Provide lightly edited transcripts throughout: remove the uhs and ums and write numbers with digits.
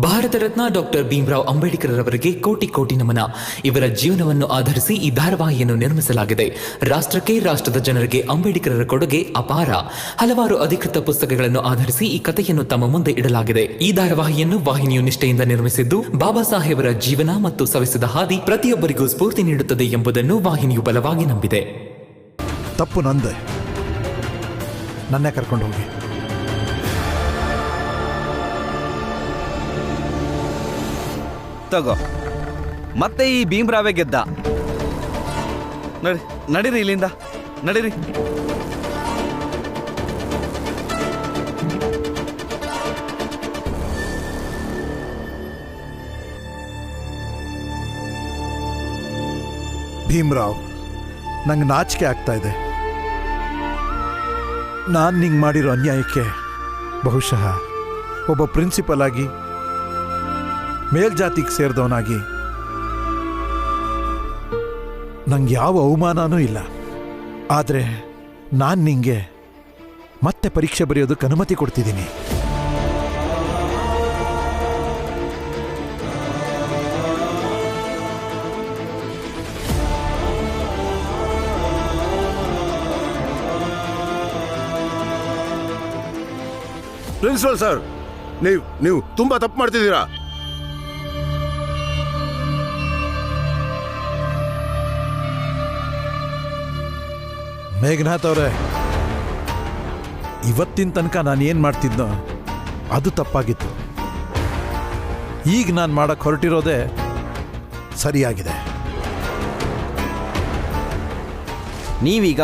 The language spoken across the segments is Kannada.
ಭಾರತ ರತ್ನ ಡಾಕ್ಟರ್ ಭೀಮರಾವ್ ಅಂಬೇಡ್ಕರ್ ಅವರಿಗೆ ಕೋಟಿ ಕೋಟಿ ನಮನ. ಇವರ ಜೀವನವನ್ನು ಆಧರಿಸಿ ಈ ಧಾರಾವಾಹಿಯನ್ನು ನಿರ್ಮಿಸಲಾಗಿದೆ. ರಾಷ್ಟ್ರಕ್ಕೆ, ರಾಷ್ಟ್ರದ ಜನರಿಗೆ ಅಂಬೇಡ್ಕರರ ಕೊಡುಗೆ ಅಪಾರ. ಹಲವಾರು ಅಧಿಕೃತ ಪುಸ್ತಕಗಳನ್ನು ಆಧರಿಸಿ ಈ ಕಥೆಯನ್ನು ತಮ್ಮ ಮುಂದೆ ಇಡಲಾಗಿದೆ. ಈ ಧಾರಾವಾಹಿಯನ್ನು ವಾಹಿನಿಯು ನಿಷ್ಠೆಯಿಂದ ನಿರ್ಮಿಸಿದ್ದು, ಬಾಬಾ ಸಾಹೇಬರ ಜೀವನ ಮತ್ತು ಸವೆಸಿದ ಹಾದಿ ಪ್ರತಿಯೊಬ್ಬರಿಗೂ ಸ್ಫೂರ್ತಿ ನೀಡುತ್ತದೆ ಎಂಬುದನ್ನು ವಾಹಿನಿಯು ಬಲವಾಗಿ ನಂಬಿದೆ. ತಪ್ಪು ನಂದೆ, ನನ್ನೇ ಕರ್ಕೊಂಡು ಹೋಗಿ. ತಗೋ, ಮತ್ತೆ ಈ ಭೀಮರಾವೇ ಗೆದ್ದ. ನಡೀರಿ ಇಲ್ಲಿಂದ, ನಡೀರಿ. ಭೀಮರಾವ್, ನಂಗೆ ನಾಚಿಕೆ ಆಗ್ತಾ ಇದೆ. ನಾನು ನಿಂಗೆ ಮಾಡಿರೋ ಅನ್ಯಾಯಕ್ಕೆ ಬಹುಶಃ ಒಬ್ಬ ಪ್ರಿನ್ಸಿಪಲ್ ಆಗಿ, ಮೇಲ್ಜಾತಿಗೆ ಸೇರಿದವನಾಗಿ ನಂಗೆ ಯಾವ ಅವಮಾನನೂ ಇಲ್ಲ. ಆದರೆ ನಾನು ನಿಂಗೆ ಮತ್ತೆ ಪರೀಕ್ಷೆ ಬರೆಯೋದಕ್ಕೆ ಅನುಮತಿ ಕೊಡ್ತಿದ್ದೀನಿ. ಪ್ರಿನ್ಸಿಪಲ್ ಸರ್, ನೀವು ತುಂಬಾ ತಪ್ಪು ಮಾಡ್ತಿದ್ದೀರಾ. ಮೇಘನಾಥ್ ಅವರೇ, ಇವತ್ತಿನ ತನಕ ನಾನು ಏನು ಮಾಡ್ತಿದ್ನೋ ಅದು ತಪ್ಪಾಗಿತ್ತು. ಈಗ ನಾನು ಮಾಡಕ್ಕೆ ಹೊರಟಿರೋದೇ ಸರಿಯಾಗಿದೆ. ನೀವೀಗ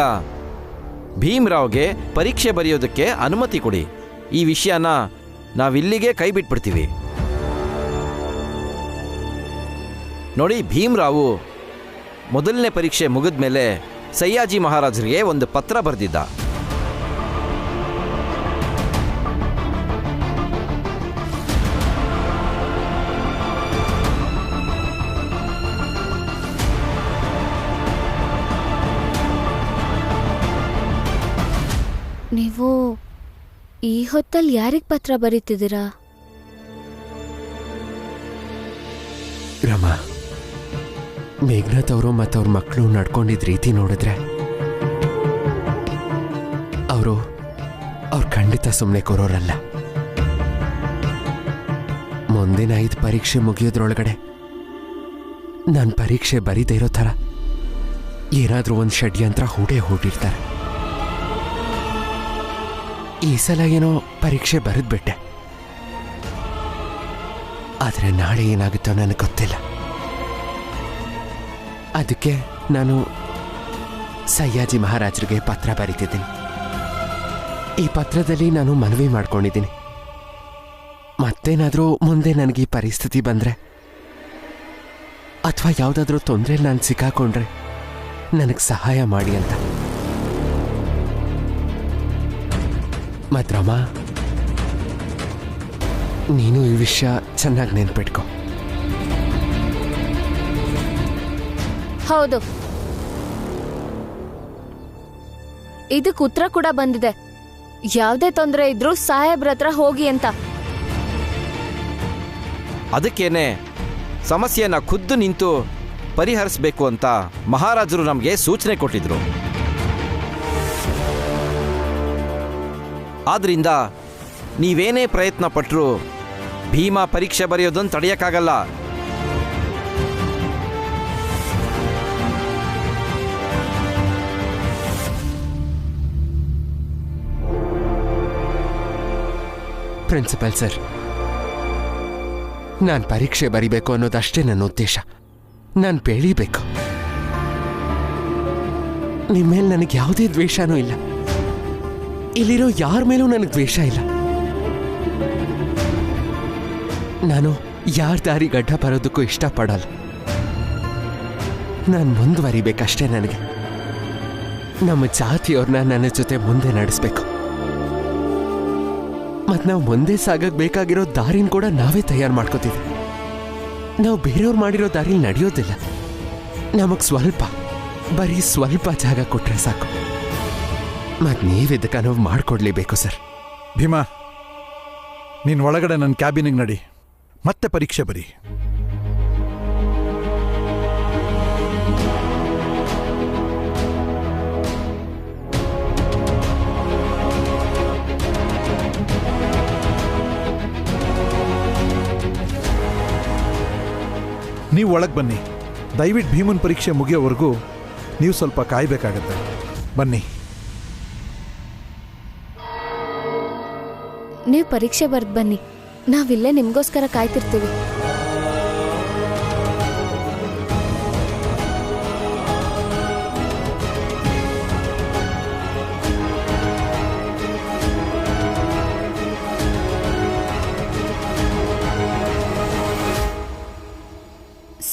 ಭೀಮರಾವ್ಗೆ ಪರೀಕ್ಷೆ ಬರೆಯೋದಕ್ಕೆ ಅನುಮತಿ ಕೊಡಿ. ಈ ವಿಷಯನ ನಾವಿಲ್ಲಿಗೆ ಕೈ ಬಿಟ್ಬಿಡ್ತೀವಿ. ನೋಡಿ, ಭೀಮರಾವು ಮೊದಲನೇ ಪರೀಕ್ಷೆ ಮುಗಿದ ಮೇಲೆ ಸಯ್ಯಾಜಿ ಮಹಾರಾಜರಿಗೆ ಒಂದು ಪತ್ರ ಬರೆದಿದ್ದ. ನೀವು ಈ ಹೊತ್ತಲ್ಲಿ ಯಾರಿಗೆ ಪತ್ರ ಬರೀತಿದ್ದೀರಾ? ರಮಾ, ಮೇಘನಾಥ್ ಅವರು ಮತ್ತು ಅವ್ರ ಮಕ್ಕಳು ನಡ್ಕೊಂಡಿದ್ದ ರೀತಿ ನೋಡಿದ್ರೆ ಅವರು ಖಂಡಿತ ಸುಮ್ಮನೆ ಕೊರೋರಲ್ಲ. ಮುಂದಿನ 5 ಪರೀಕ್ಷೆ ಮುಗಿಯೋದ್ರೊಳಗಡೆ ನಾನು ಪರೀಕ್ಷೆ ಬರೀದೇ ಇರೋ ಥರ ಏನಾದರೂ ಒಂದು ಷಡ್ಯಂತ್ರ ಹೂಡಿರ್ತಾರೆ. ಈ ಸಲ ಏನೋ ಪರೀಕ್ಷೆ ಬರೆದ್ಬಿಟ್ಟೆ, ಆದರೆ ನಾಳೆ ಏನಾಗುತ್ತೋ ನನಗೆ ಗೊತ್ತಿಲ್ಲ. ಅದಕ್ಕೆ ನಾನು ಸಯ್ಯಾಜಿ ಮಹಾರಾಜರಿಗೆ ಪತ್ರ ಬರೀತಿದ್ದೀನಿ. ಈ ಪತ್ರದಲ್ಲಿ ನಾನು ಮನವಿ ಮಾಡ್ಕೊಂಡಿದ್ದೀನಿ, ಮತ್ತೇನಾದರೂ ಮುಂದೆ ನನಗೆ ಈ ಪರಿಸ್ಥಿತಿ ಬಂದರೆ ಅಥವಾ ಯಾವುದಾದ್ರೂ ತೊಂದರೆಯಲ್ಲಿ ನಾನು ಸಿಕ್ಕಾಕೊಂಡ್ರೆ ನನಗೆ ಸಹಾಯ ಮಾಡಿ ಅಂತ. ಮತ್ತು ರಮಾ, ನೀನು ಈ ವಿಷಯ ಚೆನ್ನಾಗಿ ನೆನ್ಪಿಟ್ಕೊ. ಹೌದು, ಇದಕ್ಕೆ ಉತ್ತರ ಕೂಡ ಬಂದಿದೆ. ಯಾವುದೇ ತೊಂದರೆ ಇದ್ರೂ ಸಾಹೇಬ್ರ ಹತ್ರ ಹೋಗಿ ಅಂತ. ಅದಕ್ಕೇನೆ ಸಮಸ್ಯೆನ ಖುದ್ದು ನಿಂತು ಪರಿಹರಿಸಬೇಕು ಅಂತ ಮಹಾರಾಜರು ನಮಗೆ ಸೂಚನೆ ಕೊಟ್ಟಿದ್ರು. ಆದ್ರಿಂದ ನೀವೇನೇ ಪ್ರಯತ್ನ ಪಟ್ಟರೂ ಭೀಮಾ ಪರೀಕ್ಷೆ ಬರೆಯೋದನ್ನು ತಡೆಯೋಕ್ಕಾಗಲ್ಲ. ಪ್ರಿನ್ಸಿಪಲ್ ಸರ್, ನಾನು ಪರೀಕ್ಷೆ ಬರಿಬೇಕು ಅನ್ನೋದಷ್ಟೇ ನನ್ನ ಉದ್ದೇಶ. ನಾನು ಬೆಳೀಬೇಕು. ನಿಮ್ಮ ಮೇಲೆ ನನಗೆ ಯಾವುದೇ ದ್ವೇಷನೂ ಇಲ್ಲ. ಇಲ್ಲಿರೋ ಯಾರ ಮೇಲೂ ನನಗೆ ದ್ವೇಷ ಇಲ್ಲ. ನಾನು ಯಾರ ದಾರಿ ಗಡ್ಡ ಬರೋದಕ್ಕೂ ಇಷ್ಟಪಡಲ್ಲ. ನಾನು ಮುಂದುವರಿಬೇಕಷ್ಟೇ. ನನಗೆ ನಮ್ಮ ಜಾತಿಯವ್ರನ್ನ ನನ್ನ ಜೊತೆ ಮುಂದೆ ನಡೆಸಬೇಕು. ಮತ್ತು ನಾವು ಮುಂದೆ ಸಾಗಕ್ಕೆ ಬೇಕಾಗಿರೋ ದಾರಿನ ಕೂಡ ನಾವೇ ತಯಾರು ಮಾಡ್ಕೋತೀವಿ. ನಾವು ಬೇರೆಯವ್ರು ಮಾಡಿರೋ ದಾರಿಲಿ ನಡೆಯೋದಿಲ್ಲ. ನಮಗೆ ಬರೀ ಸ್ವಲ್ಪ ಜಾಗ ಕೊಟ್ಟರೆ ಸಾಕು. ಮತ್ತು ನೀವಿದ್ದಕ್ಕೆ ಅನುವು ಮಾಡಿಕೊಡ್ಲೇಬೇಕು ಸರ್. ಭೀಮಾ, ನೀನು ಒಳಗಡೆ ನನ್ನ ಕ್ಯಾಬಿನಿಗೆ ನಡಿ. ಮತ್ತೆ ಪರೀಕ್ಷೆ ಬರಿ. ನೀವು ಒಳಗೆ ಬನ್ನಿ. ದಯವಿಟ್ಟು ಭೀಮನ್ ಪರೀಕ್ಷೆ ಮುಗಿಯೋವರೆಗೂ ನೀವು ಸ್ವಲ್ಪ ಕಾಯಬೇಕಾಗತ್ತೆ. ಬನ್ನಿ. ನೀವು ಪರೀಕ್ಷೆ ಬರ್ದು ಬನ್ನಿ, ನಾವಿಲ್ಲೇ ನಿಮ್ಗೋಸ್ಕರ ಕಾಯ್ತಿರ್ತೀವಿ.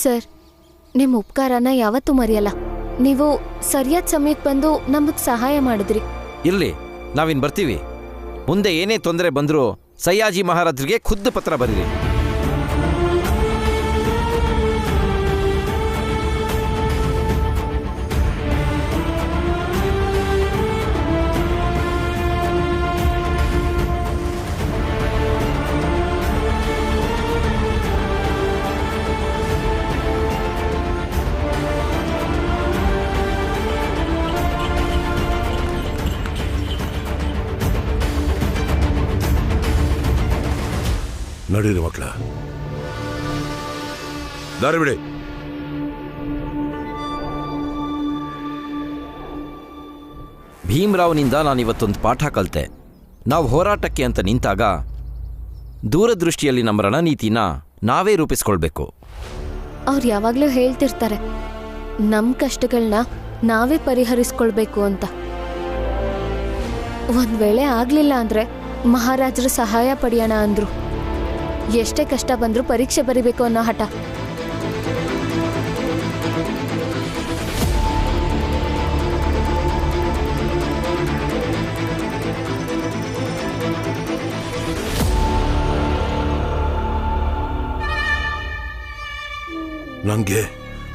ಸರ್, ನಿಮ್ಮ ಉಪಕಾರನ ಯಾವತ್ತೂ ಮರೆಯಲ್ಲ. ನೀವು ಸರಿಯಾದ ಸಮಯಕ್ಕೆ ಬಂದು ನಮಗೆ ಸಹಾಯ ಮಾಡಿದ್ರಿ. ಇರ್ಲಿ, ನಾವಿನ್ ಬರ್ತೀವಿ. ಮುಂದೆ ಏನೇ ತೊಂದರೆ ಬಂದರೂ ಸಯ್ಯಾಜಿ ಮಹಾರಾಜರಿಗೆ ಖುದ್ದು ಪತ್ರ ಬರೀರಿ. ನಡೀರಿ ಮಕ್ಕಳ, ದಾರಿ ಬಿಡಿ. ಭೀಮರಾವ್ನಿಂದ ನಾನಿವತ್ತೊಂದು ಪಾಠ ಕಲಿತೆ. ನಾವು ಹೋರಾಟಕ್ಕೆ ಅಂತ ನಿಂತಾಗ ದೂರದೃಷ್ಟಿಯಲ್ಲಿ ನಮ್ಮ ರಣನೀತಿನ ನಾವೇ ರೂಪಿಸ್ಕೊಳ್ಬೇಕು. ಅವ್ರು ಯಾವಾಗಲೂ ಹೇಳ್ತಿರ್ತಾರೆ, ನಮ್ಮ ಕಷ್ಟಗಳನ್ನ ನಾವೇ ಪರಿಹರಿಸ್ಕೊಳ್ಬೇಕು ಅಂತ. ಒಂದ್ ವೇಳೆ ಆಗ್ಲಿಲ್ಲ ಅಂದ್ರೆ ಮಹಾರಾಜರ ಸಹಾಯ ಪಡೆಯೋಣ ಅಂದ್ರು. ಎಷ್ಟೇ ಕಷ್ಟ ಬಂದ್ರೂ ಪರೀಕ್ಷೆ ಬರಿಬೇಕು ಅನ್ನೋ ಹಠ. ನಂಗೆ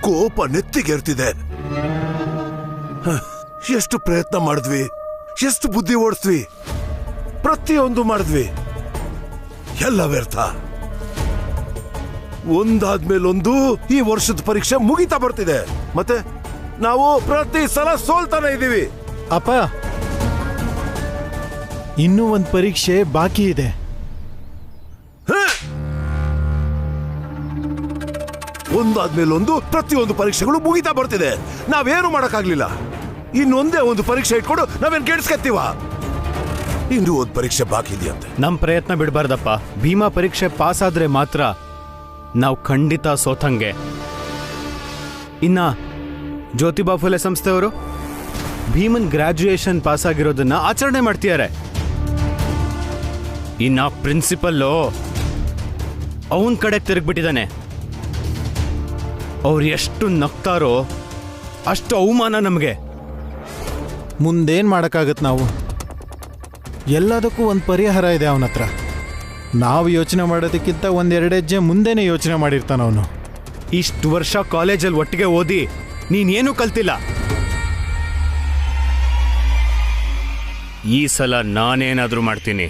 ಕೋಪ ನೆತ್ತಿಗೆರ್ತಿದೆ. ಎಷ್ಟು ಪ್ರಯತ್ನ ಮಾಡಿದ್ವಿ, ಎಷ್ಟು ಬುದ್ಧಿ ಓಡಿಸ್ವಿ, ಪ್ರತಿಯೊಂದು ಮಾಡಿದ್ವಿ, ಎಲ್ಲ ವ್ಯರ್ಥ. ಒಂದಾದ್ಮೇಲೊಂದು ಈ ವರ್ಷದ ಪರೀಕ್ಷೆ ಮುಗಿತಾ ಬರ್ತಿದೆ. ಮತ್ತೆ ನಾವು ಪ್ರತಿ ಸಲ ಸೋಲ್ತಾನೆ ಇದ್ದೀವಿ. ಅಪ್ಪ, ಇನ್ನೂ ಒಂದು ಪರೀಕ್ಷೆ ಬಾಕಿ ಇದೆ. ಒಂದಾದ್ಮೇಲೊಂದು ಪ್ರತಿಯೊಂದು ಪರೀಕ್ಷೆಗಳು ಮುಗಿತಾ ಬರ್ತಿದೆ. ನಾವೇನು ಮಾಡಕ್ಕಾಗ್ಲಿಲ್ಲ. ಇನ್ನೊಂದೇ ಒಂದು ಪರೀಕ್ಷೆ ಇಟ್ಕೊಂಡು ನಾವೇನ್ ಗೆಡ್ಸ್ಕತ್ತೀವ? ಇನ್ನೂ ಒಂದು ಪರೀಕ್ಷೆ ಬಾಕಿ ಇದೆಯಂತೆ. ನಮ್ ಪ್ರಯತ್ನ ಬಿಡಬಾರ್ದಪ್ಪ. ಭೀಮಾ ಪರೀಕ್ಷೆ ಪಾಸ್ ಆದ್ರೆ ಮಾತ್ರ ನಾವು ಖಂಡಿತ ಸೋತಂಗೆ. ಇನ್ನ ಜ್ಯೋತಿಬಾ ಫುಲೆ ಸಂಸ್ಥೆಯವರು ಭೀಮನ್ ಗ್ರಾಜ್ಯುಯೇಷನ್ ಪಾಸ್ ಆಗಿರೋದನ್ನ ಆಚರಣೆ ಮಾಡ್ತಿದ್ದಾರೆ. ಇನ್ನ ಪ್ರಿನ್ಸಿಪಲ್ಲು ಅವನ್ ಕಡೆ ತಿರುಗ್ಬಿಟ್ಟಿದ್ದಾನೆ. ಅವ್ರು ಎಷ್ಟು ನಗ್ತಾರೋ ಅಷ್ಟು ಅವಮಾನ ನಮಗೆ. ಮುಂದೇನು ಮಾಡೋಕ್ಕಾಗತ್ತೆ? ನಾವು ಎಲ್ಲದಕ್ಕೂ ಒಂದು ಪರಿಹಾರ ಇದೆ ಅವನ ಹತ್ರ. ನಾವು ಯೋಚನೆ ಮಾಡೋದಕ್ಕಿಂತ ಒಂದೆರಡು ಹೆಜ್ಜೆ ಮುಂದೆನೇ ಯೋಚನೆ ಮಾಡಿರ್ತಾನ ಅವನು. ಇಷ್ಟು ವರ್ಷ ಕಾಲೇಜಲ್ಲಿ ಒಟ್ಟಿಗೆ ಓದಿ ನೀನೇನು ಕಲ್ತಿಲ್ಲ. ಈ ಸಲ ನಾನೇನಾದ್ರೂ ಮಾಡ್ತೀನಿ,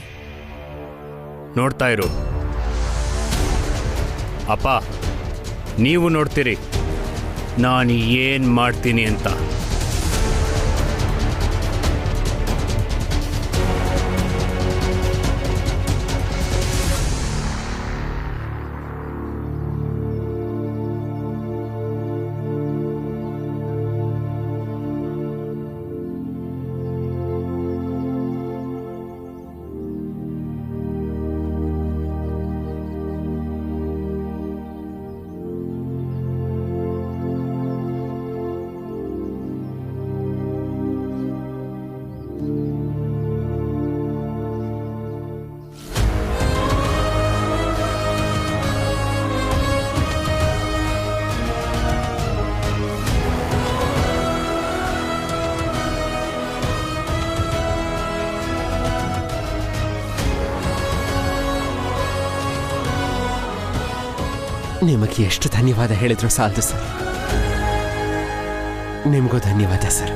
ನೋಡ್ತಾ ಇರು. ಅಪ್ಪ, ನೀವು ನೋಡ್ತೀರಿ ನಾನು ಏನ್ ಮಾಡ್ತೀನಿ ಅಂತ. ನಿಮಗೆ ಎಷ್ಟು ಧನ್ಯವಾದ ಹೇಳಿದ್ರು ಸಾಲದು ಸರ್. ನಿಮಗೂ ಧನ್ಯವಾದ ಸರ್.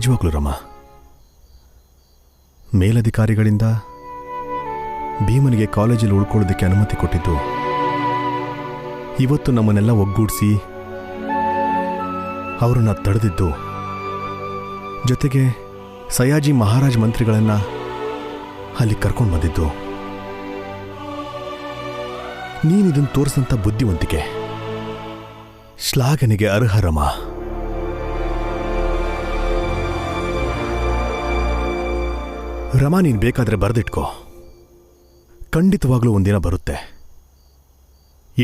ನಿಜವಾಗ್ಲೂ ರಮ, ಮೇಲಧಿಕಾರಿಗಳಿಂದ ಭೀಮನಿಗೆ ಕಾಲೇಜಲ್ಲಿ ಉಳ್ಕೊಳ್ಳೋದಕ್ಕೆ ಅನುಮತಿ ಕೊಟ್ಟಿದ್ದು ಇವತ್ತು ನಮ್ಮನ್ನೆಲ್ಲ ಒಗ್ಗೂಡಿಸಿ ಅವರನ್ನ ತಡೆದಿದ್ದು, ಜೊತೆಗೆ ಸಯಾಜಿ ಮಹಾರಾಜ್ ಮಂತ್ರಿಗಳನ್ನ ಅಲ್ಲಿ ಕರ್ಕೊಂಡು ಬಂದಿದ್ದು, ನೀನಿದನ್ನು ತೋರಿಸಿದಂಥ ಬುದ್ಧಿವಂತಿಕೆ ಶ್ಲಾಘನೆಗೆ ಅರ್ಹ ರಮ. ರಮ, ನೀನು ಬೇಕಾದ್ರೆ ಬರೆದಿಟ್ಕೋ. ಖಂಡಿತವಾಗ್ಲೂ ಒಂದಿನ ಬರುತ್ತೆ.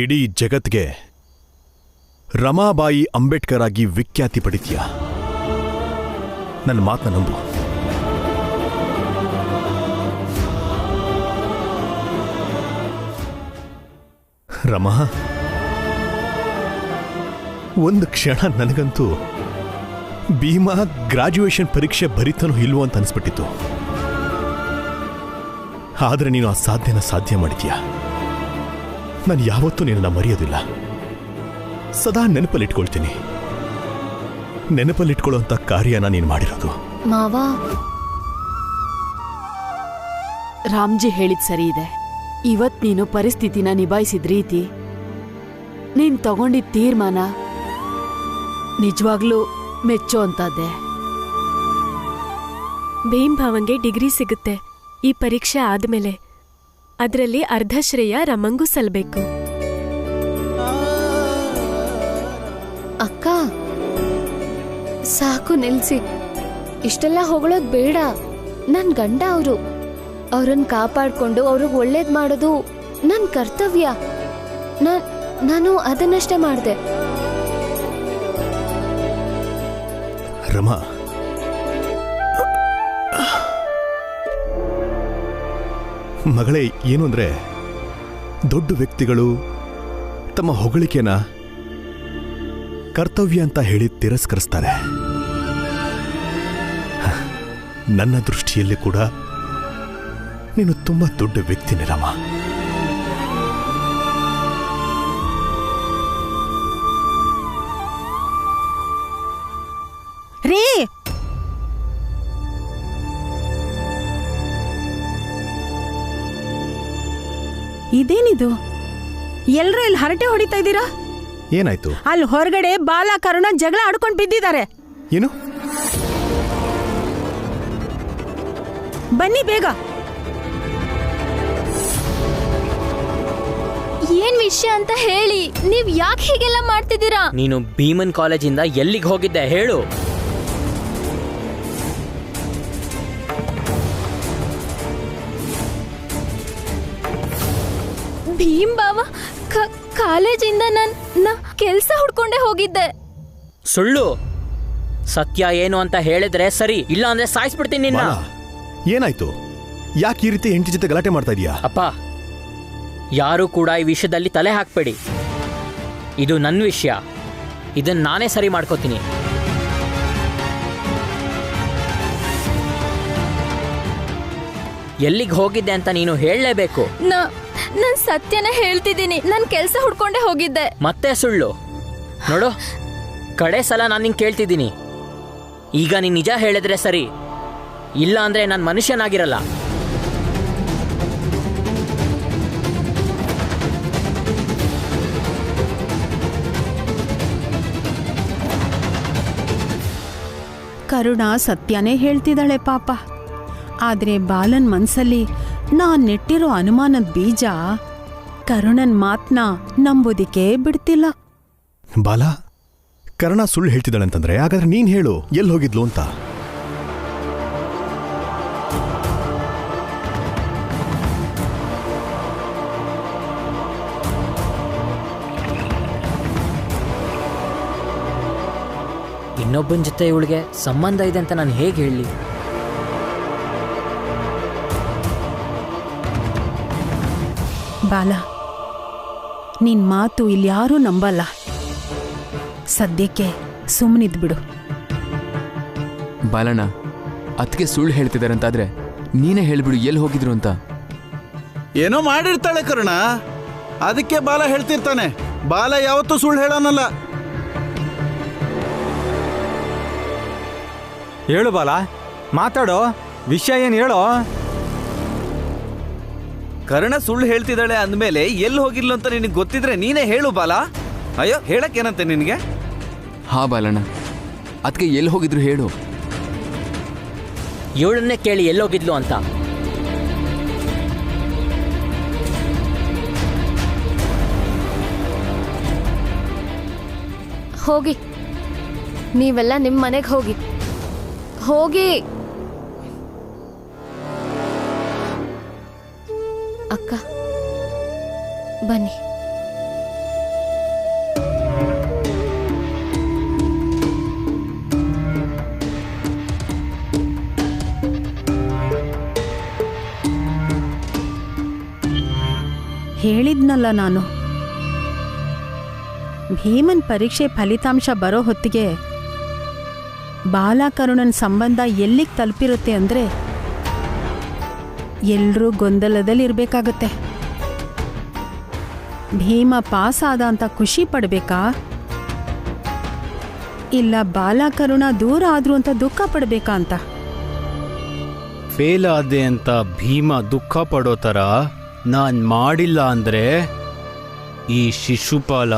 ಇಡೀ ಜಗತ್ಗೆ ರಮಾಬಾಯಿ ಅಂಬೇಡ್ಕರ್ ಆಗಿ ವಿಖ್ಯಾತಿ ಪಡಿತೀಯ. ನನ್ನ ಮಾತನ್ನ ನಂಬು. ರಮಾ, ಒಂದು ಕ್ಷಣ ನನಗಂತೂ ಭೀಮಾ ಗ್ರಾಜ್ಯುಯೇಷನ್ ಪರೀಕ್ಷೆ ಬರೀತಾನೋ ಇಲ್ವೋ ಅಂತ ಅನಿಸ್ಬಿಟ್ಟಿತ್ತು. ಆದರೆ ನೀನು ಆ ಸಾಧ್ಯನ ಸಾಧ್ಯ ಮಾಡಿದ್ಯಾ. ನಾನು ಯಾವತ್ತೂ ನಿನ್ನನ್ನು ಮರೆಯೋದಿಲ್ಲ. ಸದಾ ನೆನಪಲ್ಲಿಟ್ಕೊಳ್ತೀನಿ. ನೆನಪಲ್ಲಿಟ್ಕೊಳ್ಳುವಂಥ ಕಾರ್ಯನ ನೀನು ಮಾಡಿರೋದು. ಮಾವಾ, ರಾಮ್ಜಿ ಹೇಳಿದ್ ಸರಿ ಇದೆ. ಇವತ್ ನೀನು ಪರಿಸ್ಥಿತಿನ ನಿಭಾಯಿಸಿದ ರೀತಿ, ನೀನ್ ತಗೊಂಡಿದ್ದ ತೀರ್ಮಾನ ನಿಜವಾಗ್ಲೂ ಮೆಚ್ಚೋ ಅಂತದ್ದೆ. ಭೀಮ್ ಭಾವಂಗೆ ಡಿಗ್ರಿ ಸಿಗುತ್ತೆ ಈ ಪರೀಕ್ಷೆ ಆದ್ಮೇಲೆ. ಅದರಲ್ಲಿ ಅರ್ಧ ಶ್ರೇಯ ರಮಂಗೂ ಸಲ್ಬೇಕು. ಅಕ್ಕ, ಸಾಕು ನಿಲ್ಸಿ. ಇಷ್ಟೆಲ್ಲ ಹೊಗಳೋದ್ ಬೇಡ. ನನ್ ಗಂಡ ಅವರು. ಅವ್ರನ್ನ ಕಾಪಾಡ್ಕೊಂಡು ಅವ್ರಿಗೆ ಒಳ್ಳೇದ್ ಮಾಡೋದು ನನ್ ಕರ್ತವ್ಯ. ನಾನು ಅದನ್ನಷ್ಟೇ ಮಾಡಿದೆ. ರಮಾ, ಮಗಳೇ, ಏನು ಅಂದ್ರೆ ದೊಡ್ಡ ವ್ಯಕ್ತಿಗಳು ತಮ್ಮ ಹೊಗಳಿಕೆನ ಕರ್ತವ್ಯ ಅಂತ ಹೇಳಿ ತಿರಸ್ಕರಿಸ್ತಾರೆ. ನನ್ನ ದೃಷ್ಟಿಯಲ್ಲಿ ಕೂಡ ನೀನು ತುಂಬಾ ದೊಡ್ಡ ವ್ಯಕ್ತಿನೇ ರಮ. ರೀ, ಇದೇನಿದು? ಎಲ್ರೂ ಇಲ್ಲಿ ಹರಟೆ ಹೊಡಿತಾ ಇದ್ದೀರಾ? ಏನಾಯ್ತು? ಅಲ್ಲಿ ಹೊರಗಡೆ ಬಾಲ ಕರುಣ ಜಗಳ ಆಡ್ಕೊಂಡು ಬಿದ್ದಿದ್ದಾರೆ. ಏನು? ಬನ್ನಿ ಬೇಗ. ಏನ್ ವಿಷಯ ಅಂತ ಹೇಳಿ. ನೀವ್ ಯಾಕೆ ಹೀಗೆಲ್ಲ ಮಾಡ್ತಿದ್ದೀರಾ? ನೀನು ಭೀಮನ್ ಕಾಲೇಜಿಂದ ಎಲ್ಲಿಗೆ ಹೋಗಿದ್ದೆ ಹೇಳು. ಭೀಮ್ ಬಾವ, ಕಾಲೇಜಿಂದ ನಾ ಕೆಲ್ಸ ಹುಡ್ಕೊಂಡೆ ಹೋಗಿದ್ದೆ. ಸುಳ್ಳು. ಸತ್ಯ ಏನು ಅಂತ ಹೇಳಿದ್ರೆ ಸರಿ, ಇಲ್ಲ ಅಂದ್ರೆ ಸಾಯಿಸ್ಬಿಡ್ತೀನಿ ನಿನ್ನ. ಏನಾಯ್ತು? ಯಾಕೆ ಈ ರೀತಿ ಹೆಂಡತಿ ಜೊತೆ ಗಲಾಟೆ ಮಾಡ್ತಾ ಇದೀಯಾ? ಅಪ್ಪ, ಯಾರು ಕೂಡ ಈ ವಿಷಯದಲ್ಲಿ ತಲೆ ಹಾಕ್ಬೇಡಿ. ಇದು ನನ್ನ ವಿಷಯ. ಇದನ್ನ ನಾನೇ ಸರಿ ಮಾಡ್ಕೋತೀನಿ. ಎಲ್ಲಿಗೆ ಹೋಗಿದ್ದೆ ಅಂತ ನೀನು ಹೇಳಲೇಬೇಕು. ನಾನ್ ಸತ್ಯನ ಹೇಳ್ತಿದ್ದೀನಿ. ನಾನ್ ಕೆಲ್ಸ ಹುಡ್ಕೊಂಡೆ ಹೋಗಿದ್ದೆ. ಮತ್ತೆ ಸುಳ್ಳು? ನೋಡು, ಕಡೆ ಸಲ ನಾನು ನಿಂಗೆ ಕೇಳ್ತಿದ್ದೀನಿ. ಈಗ ನೀನ್ ನಿಜ ಹೇಳಿದ್ರೆ ಸರಿ, ಇಲ್ಲ ಅಂದ್ರೆ ನಾನು ಮನುಷ್ಯನಾಗಿರಲ್ಲ. ಕರುಣ ಸತ್ಯನೇ ಹೇಳ್ತಿದ್ದಾಳೆ ಪಾಪ. ಆದ್ರೆ ಬಾಲನ್ ಮನ್ಸಲ್ಲಿ ನಾನ್ ನೆಟ್ಟಿರೋ ಅನುಮಾನದ ಬೀಜ ಕರುಣನ್ ಮಾತ್ನ ನಂಬೋದಿಕ್ಕೆ ಬಿಡ್ತಿಲ್ಲ. ಬಾಲ, ಕರ್ಣ ಸುಳ್ಳು ಹೇಳ್ತಿದ್ದಾಳೆ ಅಂತಂದ್ರೆ ಹಾಗಾದ್ರೆ ನೀನ್ ಹೇಳು, ಎಲ್ಲಿ ಹೋಗಿದ್ಲು ಅಂತ. ಇನ್ನೊಬ್ಬನ ಜೊತೆ ಇವಳಿಗೆ ಸಂಬಂಧ ಇದೆ ಅಂತ ನಾನು ಹೇಗೆ ಹೇಳಿ? ಬಾಲ, ನಿನ್ ಮಾತು ಇಲ್ಲಿ ಯಾರೂ ನಂಬಲ್ಲ. ಸದ್ಯಕ್ಕೆ ಸುಮ್ಮನಿದ್ಬಿಡು. ಬಾಲಣ್ಣ, ಅದಕ್ಕೆ ಸುಳ್ಳು ಹೇಳ್ತಿದಾರಂತಾದ್ರೆ ನೀನೇ ಹೇಳ್ಬಿಡು ಎಲ್ಲಿ ಹೋಗಿದ್ರು ಅಂತ. ಏನೋ ಮಾಡಿರ್ತಾಳೆ ಕರುಣ, ಅದಕ್ಕೆ ಬಾಲ ಹೇಳ್ತಿರ್ತಾನೆ. ಬಾಲ ಯಾವತ್ತೂ ಸುಳ್ಳು ಹೇಳೋನಲ್ಲ. ಹೇಳು ಬಾಲ, ಮಾತಾಡೋ, ವಿಷಯ ಏನು ಹೇಳೋ. ಕರ್ಣ ಸುಳ್ಳು ಹೇಳ್ತಿದ್ದಾಳೆ ಅಂದಮೇಲೆ ಎಲ್ಲಿ ಹೋಗಿರ್ಲು ಅಂತ ನಿನಗೆ ಗೊತ್ತಿದ್ರೆ ನೀನೇ ಹೇಳು ಬಾಲ. ಅಯ್ಯೋ, ಹೇಳಕ್ಕೇನಂತೆ ನಿನಗೆ? ಹಾ ಬಾಲಣ್ಣ, ಅದಕ್ಕೆ ಎಲ್ಲಿ ಹೋಗಿದ್ರು ಹೇಳು. ಇವಳನ್ನೇ ಕೇಳಿ ಎಲ್ಲೋಗಿದ್ಲು ಅಂತ. ಹೋಗಿ, ನೀವೆಲ್ಲ ನಿಮ್ಮ ಮನೆಗೆ ಹೋಗಿ ಹೋಗಿ. ಅಕ್ಕ ಬನ್ನಿ. ಹೇಳಿದ್ನಲ್ಲ ನಾನು, ಭೀಮನ್ ಪರೀಕ್ಷೆ ಫಲಿತಾಂಶ ಬರೋ ಹೊತ್ತಿಗೆ ಬಾಲಕರುಣನ್ ಸಂಬಂಧ ಎಲ್ಲಿಗೆ ತಲುಪಿರುತ್ತೆ ಅಂದರೆ ಎಲ್ಲರೂ ಗೊಂದಲದಲ್ಲಿರಬೇಕಾಗತ್ತೆ. ಭೀಮ ಪಾಸ್ ಆದ ಅಂತ ಖುಷಿ ಪಡಬೇಕಾ, ಇಲ್ಲ ಬಾಲಕರುಣ ದೂರ ಆದ್ರು ಅಂತ ದುಃಖ ಪಡಬೇಕಾ ಅಂತ. ಫೇಲ್ ಆದೆ ಅಂತ ಭೀಮ ದುಃಖ ಪಡೋ ಥರ ನಾನು ಮಾಡಿಲ್ಲ ಅಂದರೆ ಈ ಶಿಶುಪಾಲ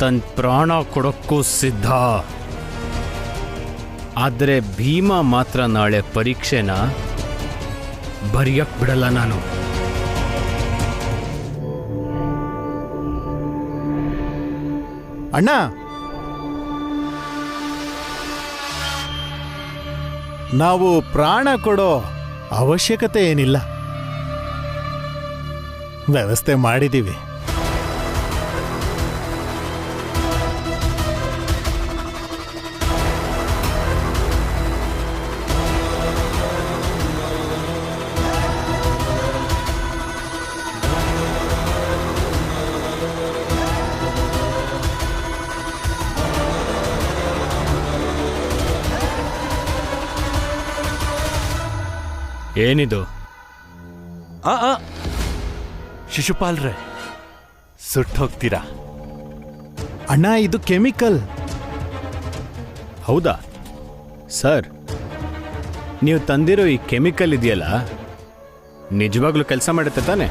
ತನ್ನ ಪ್ರಾಣ ಕೊಡೋಕ್ಕೂ ಸಿದ್ಧ. ಆದರೆ ಭೀಮ ಮಾತ್ರ ನಾಳೆ ಪರೀಕ್ಷೆನ ಬರೆಯಕ್ಕೆ ಬಿಡಲ್ಲ ನಾನು. ಅಣ್ಣ, ನಾವು ಪ್ರಾಣ ಕೊಡೋ ಅವಶ್ಯಕತೆ ಏನಿಲ್ಲ, ವ್ಯವಸ್ಥೆ ಮಾಡಿದ್ದೀವಿ. ಏನಿದು? ಶಿಶುಪಾಲ್ರೆ, ಸುಟ್ಟೋಗ್ತೀರಾ? ಅಣ್ಣ, ಇದು ಕೆಮಿಕಲ್. ಹೌದಾ ಸರ್? ನೀವು ತಂದಿರೋ ಈ ಕೆಮಿಕಲ್ ಇದೆಯಲ್ಲ, ನಿಜವಾಗ್ಲೂ ಕೆಲಸ ಮಾಡುತ್ತೆ ತಾನೆ?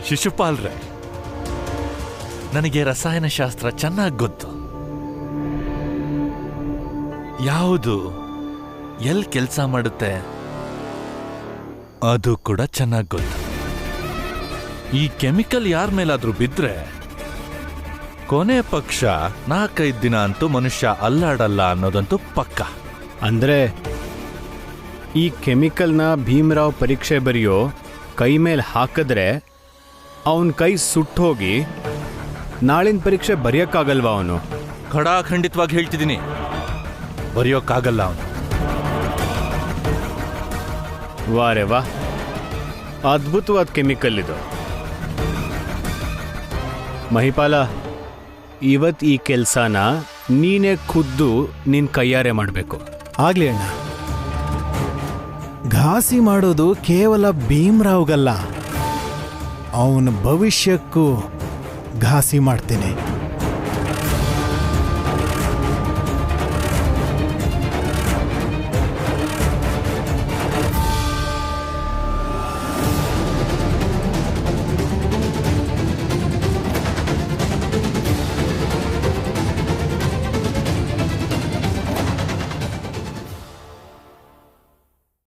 ಶಿಶುಪಾಲ್ರೆ, ನನಗೆ ರಸಾಯನಶಾಸ್ತ್ರ ಚೆನ್ನಾಗಿ ಗೊತ್ತು. ಯಾವುದು ಎಲ್ಲಿ ಕೆಲಸ ಮಾಡುತ್ತೆ ಅದು ಕೂಡ ಚೆನ್ನಾಗಿ ಗೊತ್ತು. ಈ ಕೆಮಿಕಲ್ ಯಾರ ಮೇಲಾದ್ರೂ ಬಿದ್ರೆ ಕೊನೆ ಪಕ್ಷ 4-5 ದಿನ ಅಂತೂ ಮನುಷ್ಯ ಅಲ್ಲಾಡಲ್ಲ ಅನ್ನೋದಂತೂ ಪಕ್ಕ. ಅಂದ್ರೆ ಈ ಕೆಮಿಕಲ್ನ ಭೀಮರಾವ್ ಪರೀಕ್ಷೆ ಬರೆಯೋ ಕೈ ಮೇಲೆ ಹಾಕಿದ್ರೆ ಅವನ ಕೈ ಸುಟ್ಟೋಗಿ ನಾಳಿನ ಪರೀಕ್ಷೆ ಬರೆಯೋಕ್ಕಾಗಲ್ವಾ ಅವನು? ಖಂಡಿತವಾಗಿ ಹೇಳ್ತಿದ್ದೀನಿ, ಬರೆಯೋಕ್ಕಾಗಲ್ಲ ಅವನು. ವಾರೆ ವಾ, ಅದ್ಭುತವಾದ ಕೆಮಿಕಲ್ ಇದು. ಮಹಿಪಾಲ, ಇವತ್ತು ಈ ಕೆಲಸನ ನೀನೇ ಖುದ್ದು ನಿನ್ ಕೈಯಾರೆ ಮಾಡಬೇಕು. ಆಗ್ಲಿ ಅಣ್ಣ. ಘಾಸಿ ಮಾಡೋದು ಕೇವಲ ಭೀಮರಾವ್ಗಲ್ಲ, ಅವನ ಭವಿಷ್ಯಕ್ಕೂ ಘಾಸಿ ಮಾಡ್ತೇನೆ.